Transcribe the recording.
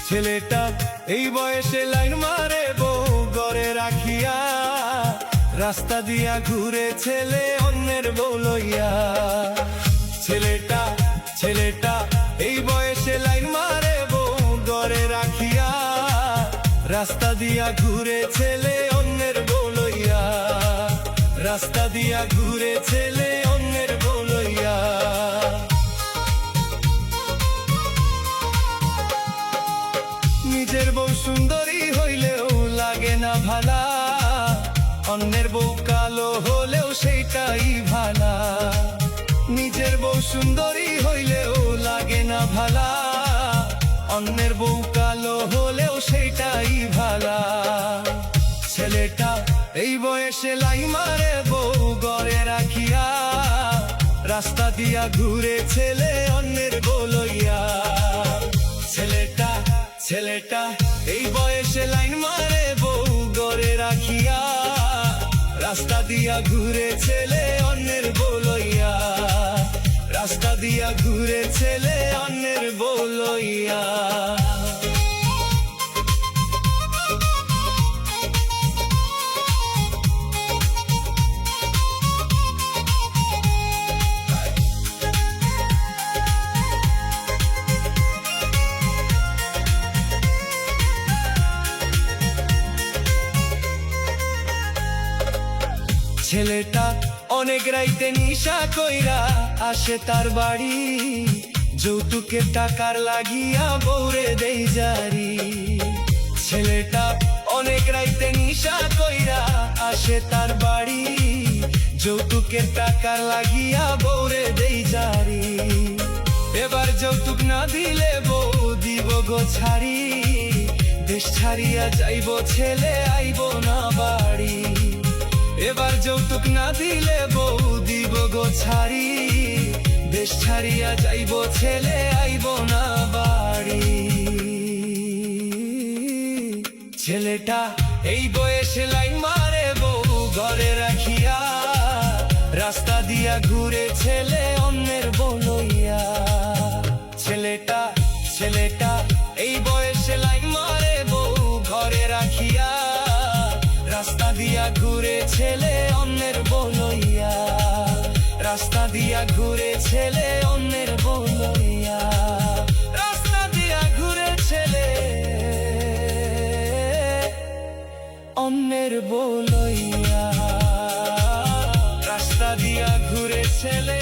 ছেলেটা এই বয়সে লাইন মারে বউ ঘরে রাখিয়া, রাস্তা দিয়া ঘুরে ছেলে অন্যের বউ লইয়া। ছেলেটা এই বয়সে লাইন মারে বউ ঘরে রাখিয়া, রাস্তা দিয়া ঘুরে ছেলে অন্যের বউ লইয়া। রাস্তা দিয়া ঘুরে ছেলে অন্যের বউ লইয়া। নিজের বউ সুন্দরী হইলেও লাগে না ভালা, অন্যের বউ কালো হলেও সেইটাই ভালা। নিজের বউ সুন্দরী হইলেও লাগে না ভালা, অন্যের বউ কালো হলেও সেইটাই ভালা। ছেলেটা এই বয়সে লাই মারে বউ ঘরে রাখিয়া, রাস্তা দিয়া ঘুরে ছেলে অন্যের বউ লইয়া। ছেলেটা এই বয়সে লাইন মারে বউ ঘরে রাখিয়া, রাস্তা দিয়া ঘুরে ছেলে অন্যের বউ লইয়া। রাস্তা দিয়া ঘুরে ছেলে অন্যের বউ লইয়া। ছেলেটা অনেক রাইতে নিশা কইরা আসে তার বাড়ি, যৌতুকের টাকার লাগিয়া বউরে দেই জারি। ছেলেটা অনেক রাইতে নিশা কইরা আসে তার বাড়ি, যৌতুকের টাকার লাগিয়া বউরে দেই জারি। এবার যৌতুক না দিলে বউ দিব গো ছাড়ি, দেশ ছাড়িয়া যাইব ছেলে আইব না বাড়ি। এবার যৌতুক না দিলে বউ দিব গো ছাড়ি, দেশ ছাড়িয়া যাইব ছেলে আইব না বাড়ি। ছেলেটা এই বয়সে লাইন মারে বউ ঘরে রাখিয়া, রাস্তা দিয়া ঘুরে ছেলে অন্যের বউ লইয়া। ছেলেটা এই বয়সে লাইন মারে বউ ঘরে রাখিয়া, রাস্তা দিয়া ঘুরে ছেলে অন্যের বউ লইয়া। রাস্তা দিয়া ঘুরে ছেলে অন্যের বউ লইয়া। রাস্তা দিয়া ঘুরে ছেলে অন্যের বউ লইয়া। রাস্তা দিয়া ঘুরে ছেলে